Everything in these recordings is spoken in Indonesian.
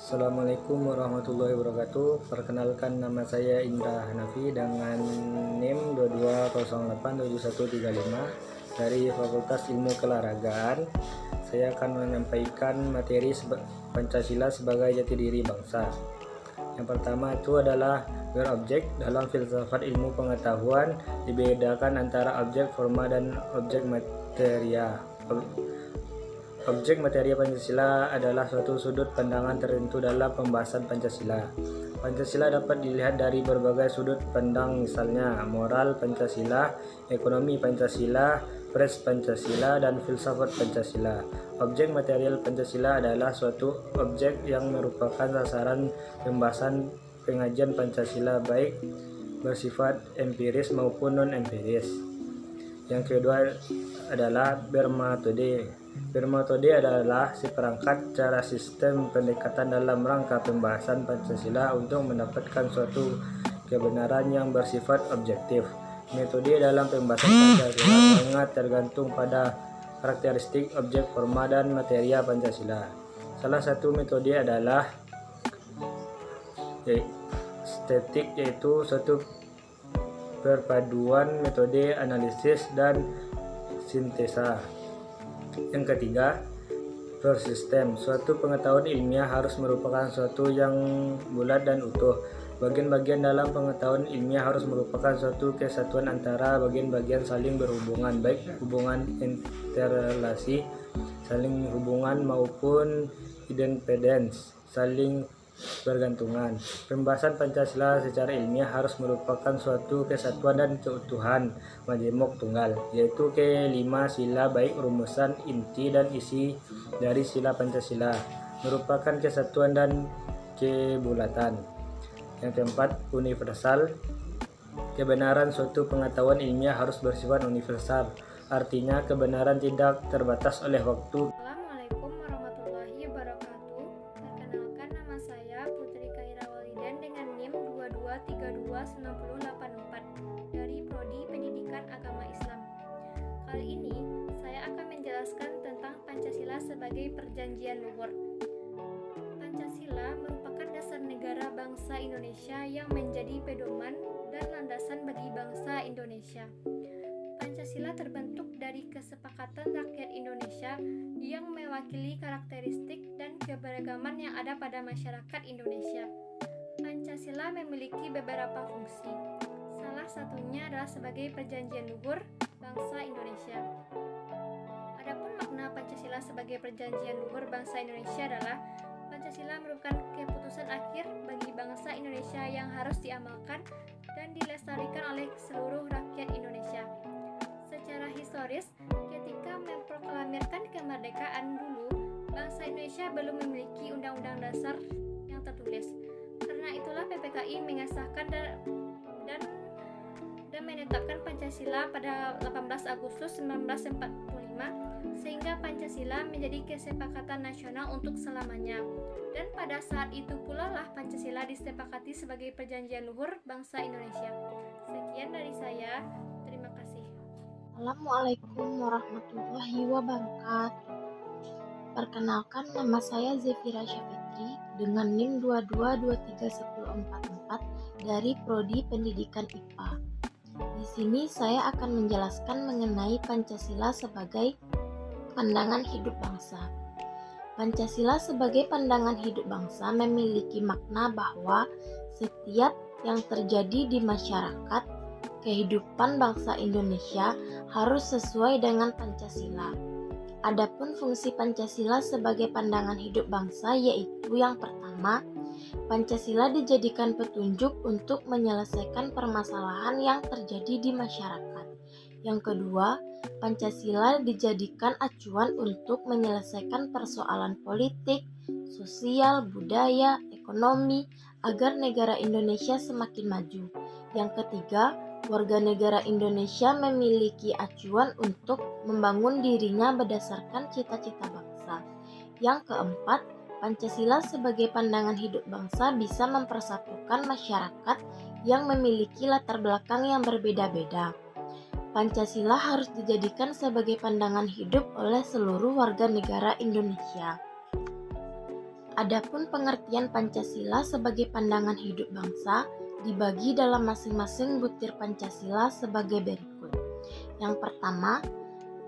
Assalamualaikum warahmatullahi wabarakatuh. Perkenalkan, nama saya Indra Hanafi dengan NIM 22087135 dari Fakultas Ilmu Keolahragaan. Saya akan menyampaikan materi Pancasila sebagai jati diri bangsa. Yang pertama itu adalah berobjek. Dalam filsafat ilmu pengetahuan dibedakan antara objek formal dan objek materia. Objek materi Pancasila adalah suatu sudut pandangan tertentu dalam pembahasan Pancasila. Pancasila dapat dilihat dari berbagai sudut pandang, misalnya moral Pancasila, ekonomi Pancasila, pres Pancasila, dan filsafat Pancasila. Objek material Pancasila adalah suatu objek yang merupakan sasaran pembahasan pengajian Pancasila, baik bersifat empiris maupun non-empiris. Yang kedua adalah bermetode. Bermetode adalah seperangkat cara sistem pendekatan dalam rangka pembahasan Pancasila untuk mendapatkan suatu kebenaran yang bersifat objektif. Metode dalam pembahasan Pancasila sangat tergantung pada karakteristik objek formal dan materia Pancasila. Salah satu metode adalah estetik, yaitu suatu perpaduan metode analisis dan sintesa. Yang ketiga, bersistem. Suatu pengetahuan ilmiah harus merupakan suatu yang bulat dan utuh. Bagian-bagian dalam pengetahuan ilmiah harus merupakan suatu kesatuan antara bagian-bagian saling berhubungan, baik hubungan interrelasi, saling hubungan, maupun independence, saling bergantungan. Pembahasan Pancasila secara ilmiah harus merupakan suatu kesatuan dan keutuhan majemuk tunggal, yaitu kelima sila, baik rumusan, inti, dan isi dari sila Pancasila merupakan kesatuan dan kebulatan. Yang keempat, universal. Kebenaran suatu pengetahuan ilmiah harus bersifat universal, artinya kebenaran tidak terbatas oleh waktu. Assalamualaikum warahmatullahi wabarakatuh. Perkenalkan, nama saya Putri Kaira Walidan dengan NIM 22329084 dari Prodi Pendidikan Agama Islam. Kali ini saya akan menjelaskan tentang Pancasila sebagai perjanjian luhur. Pancasila merupakan dasar negara bangsa Indonesia yang menjadi pedoman dan landasan bagi bangsa Indonesia. Pancasila terbentuk dari kesepakatan rakyat Indonesia yang mewakili karakteristik dan keberagaman yang ada pada masyarakat Indonesia. Pancasila memiliki beberapa fungsi. Salah satunya adalah sebagai perjanjian luhur bangsa Indonesia. Adapun makna Pancasila sebagai perjanjian luhur bangsa Indonesia adalah Pancasila merupakan keputusan akhir bagi bangsa Indonesia yang harus diamalkan dan dilestarikan oleh seluruh rakyat Indonesia. Secara historis, ketika memproklamirkan kemerdekaan dulu, bangsa Indonesia belum memiliki undang-undang dasar yang tertulis. Karena itulah PPKI mengesahkan dan menetapkan Pancasila pada 18 Agustus 1945, sehingga Pancasila menjadi kesepakatan nasional untuk selamanya. Dan pada saat itu pula lah Pancasila disepakati sebagai perjanjian luhur bangsa Indonesia. Sekian dari saya. Terima kasih. Assalamualaikum warahmatullahi wabarakatuh. Perkenalkan, nama saya Zefira Syafitri dengan NIM 22231044 dari Prodi Pendidikan IPA. Di sini saya akan menjelaskan mengenai Pancasila sebagai pandangan hidup bangsa. Pancasila sebagai pandangan hidup bangsa memiliki makna bahwa setiap yang terjadi di masyarakat kehidupan bangsa Indonesia harus sesuai dengan Pancasila. Adapun fungsi Pancasila sebagai pandangan hidup bangsa yaitu yang pertama, Pancasila dijadikan petunjuk untuk menyelesaikan permasalahan yang terjadi di masyarakat. Yang kedua, Pancasila dijadikan acuan untuk menyelesaikan persoalan politik, sosial, budaya, ekonomi agar negara Indonesia semakin maju. Yang ketiga, warga negara Indonesia memiliki acuan untuk membangun dirinya berdasarkan cita-cita bangsa. Yang keempat, Pancasila sebagai pandangan hidup bangsa bisa mempersatukan masyarakat yang memiliki latar belakang yang berbeda-beda. Pancasila harus dijadikan sebagai pandangan hidup oleh seluruh warga negara Indonesia. Adapun pengertian Pancasila sebagai pandangan hidup bangsa dibagi dalam masing-masing butir Pancasila sebagai berikut. Yang pertama,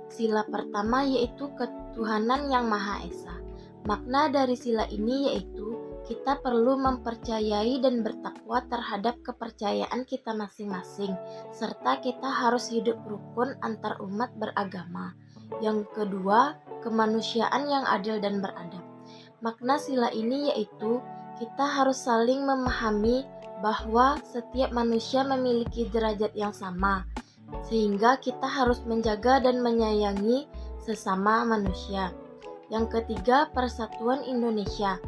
sila pertama yaitu ketuhanan yang Maha Esa. Makna dari sila ini yaitu kita perlu mempercayai dan bertakwa terhadap kepercayaan kita masing-masing, serta kita harus hidup rukun antar umat beragama. Yang kedua, kemanusiaan yang adil dan beradab. Makna sila ini yaitu kita harus saling memahami bahwa setiap manusia memiliki derajat yang sama, sehingga kita harus menjaga dan menyayangi sesama manusia. Yang ketiga, persatuan Indonesia.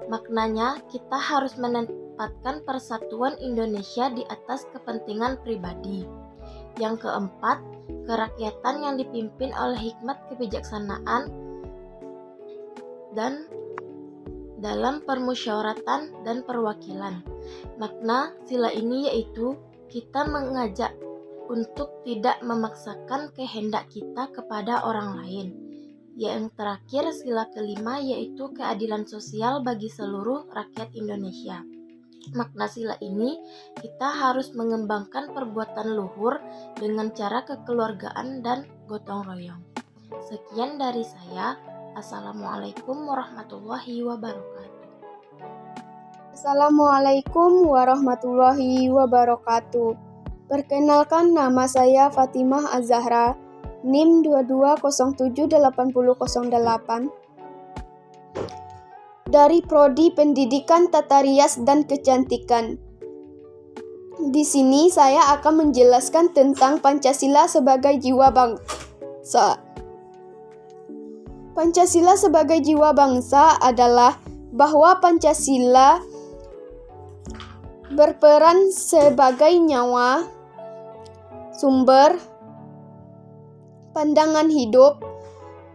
Maknanya, kita harus menempatkan persatuan Indonesia di atas kepentingan pribadi. Yang keempat, kerakyatan yang dipimpin oleh hikmat kebijaksanaan dan dalam permusyawaratan dan perwakilan. Makna sila ini yaitu kita mengajak untuk tidak memaksakan kehendak kita kepada orang lain. Yang terakhir, sila kelima yaitu keadilan sosial bagi seluruh rakyat Indonesia. Makna sila ini kita harus mengembangkan perbuatan luhur dengan cara kekeluargaan dan gotong royong. Sekian dari saya. Assalamualaikum warahmatullahi wabarakatuh. Assalamualaikum warahmatullahi wabarakatuh. Perkenalkan, nama saya Fatimah Az-Zahra, NIM 22078008 dari Prodi Pendidikan Tata Rias dan Kecantikan. Di sini saya akan menjelaskan tentang Pancasila sebagai jiwa bangsa. Pancasila sebagai jiwa bangsa adalah bahwa Pancasila berperan sebagai nyawa, sumber, pandangan hidup,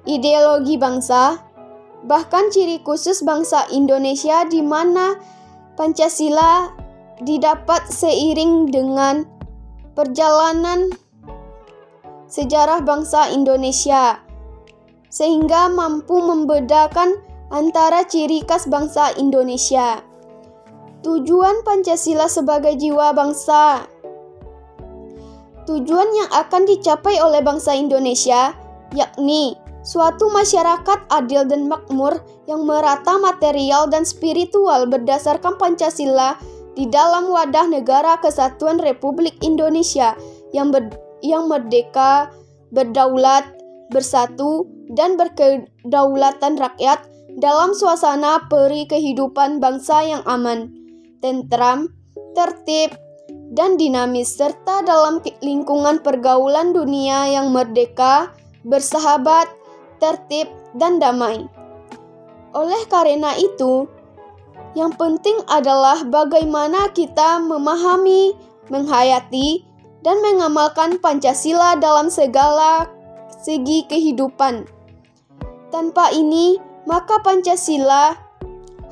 ideologi bangsa, bahkan ciri khusus bangsa Indonesia di mana Pancasila didapat seiring dengan perjalanan sejarah bangsa Indonesia, sehingga mampu membedakan antara ciri khas bangsa Indonesia. Tujuan Pancasila sebagai jiwa bangsa. Tujuan yang akan dicapai oleh bangsa Indonesia yakni suatu masyarakat adil dan makmur yang merata material dan spiritual berdasarkan Pancasila di dalam wadah negara kesatuan Republik Indonesia yang merdeka, berdaulat, bersatu, dan berkedaulatan rakyat dalam suasana peri kehidupan bangsa yang aman, tentram, tertib, dan dinamis, serta dalam lingkungan pergaulan dunia yang merdeka, bersahabat, tertib, dan damai. Oleh karena itu, yang penting adalah bagaimana kita memahami, menghayati, dan mengamalkan Pancasila dalam segala segi kehidupan. Tanpa ini, maka Pancasila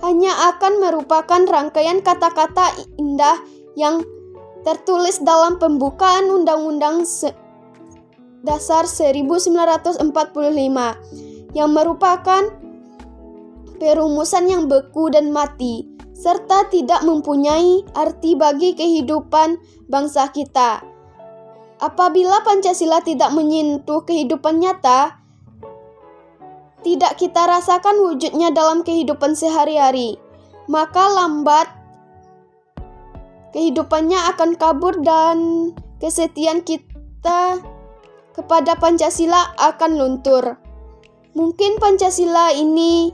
hanya akan merupakan rangkaian kata-kata indah yang tertulis dalam pembukaan Undang-Undang Dasar 1945 yang merupakan perumusan yang beku dan mati, serta tidak mempunyai arti bagi kehidupan bangsa kita. Apabila Pancasila tidak menyentuh kehidupan nyata, tidak kita rasakan wujudnya dalam kehidupan sehari-hari, maka lambat kehidupannya akan kabur dan kesetiaan kita kepada Pancasila akan luntur. Mungkin Pancasila ini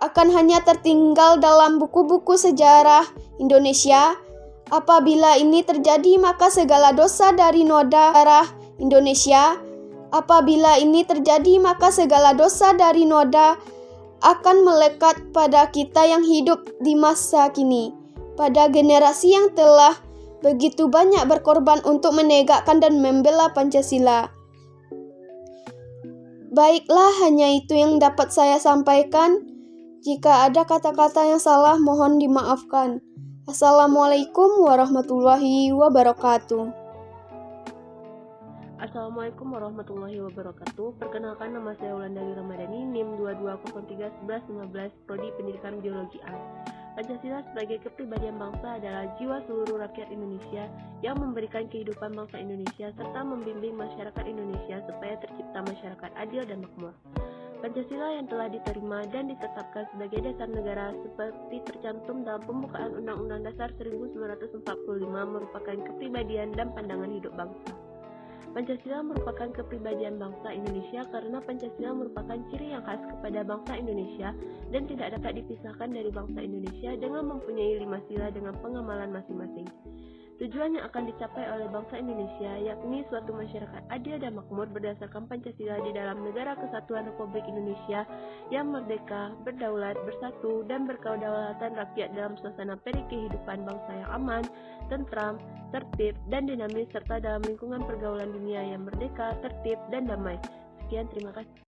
akan hanya tertinggal dalam buku-buku sejarah Indonesia. Apabila ini terjadi, maka segala dosa dari noda darah Indonesia. Apabila ini terjadi, maka segala dosa dari noda akan melekat pada kita yang hidup di masa kini, pada generasi yang telah begitu banyak berkorban untuk menegakkan dan membela Pancasila. Baiklah, hanya itu yang dapat saya sampaikan. Jika ada kata-kata yang salah, mohon dimaafkan. Assalamualaikum warahmatullahi wabarakatuh. Assalamualaikum warahmatullahi wabarakatuh. Perkenalkan, nama saya Wulandari Ramadhani, NIM 22031115, Prodi Pendidikan Biologi A. Pancasila sebagai kepribadian bangsa adalah jiwa seluruh rakyat Indonesia yang memberikan kehidupan bangsa Indonesia serta membimbing masyarakat Indonesia supaya tercipta masyarakat adil dan makmur. Pancasila yang telah diterima dan ditetapkan sebagai dasar negara seperti tercantum dalam pembukaan Undang-Undang Dasar 1945 merupakan kepribadian dan pandangan hidup bangsa. Pancasila merupakan kepribadian bangsa Indonesia karena Pancasila merupakan ciri yang khas kepada bangsa Indonesia dan tidak dapat dipisahkan dari bangsa Indonesia dengan mempunyai 5 sila dengan pengamalan masing-masing. Tujuan yang akan dicapai oleh bangsa Indonesia yakni suatu masyarakat adil dan makmur berdasarkan Pancasila di dalam Negara Kesatuan Republik Indonesia yang merdeka, berdaulat, bersatu, dan berkedaulatan rakyat dalam suasana kehidupan bangsa yang aman, tentram, tertib, dan dinamis serta dalam lingkungan pergaulan dunia yang merdeka, tertib, dan damai. Sekian, terima kasih.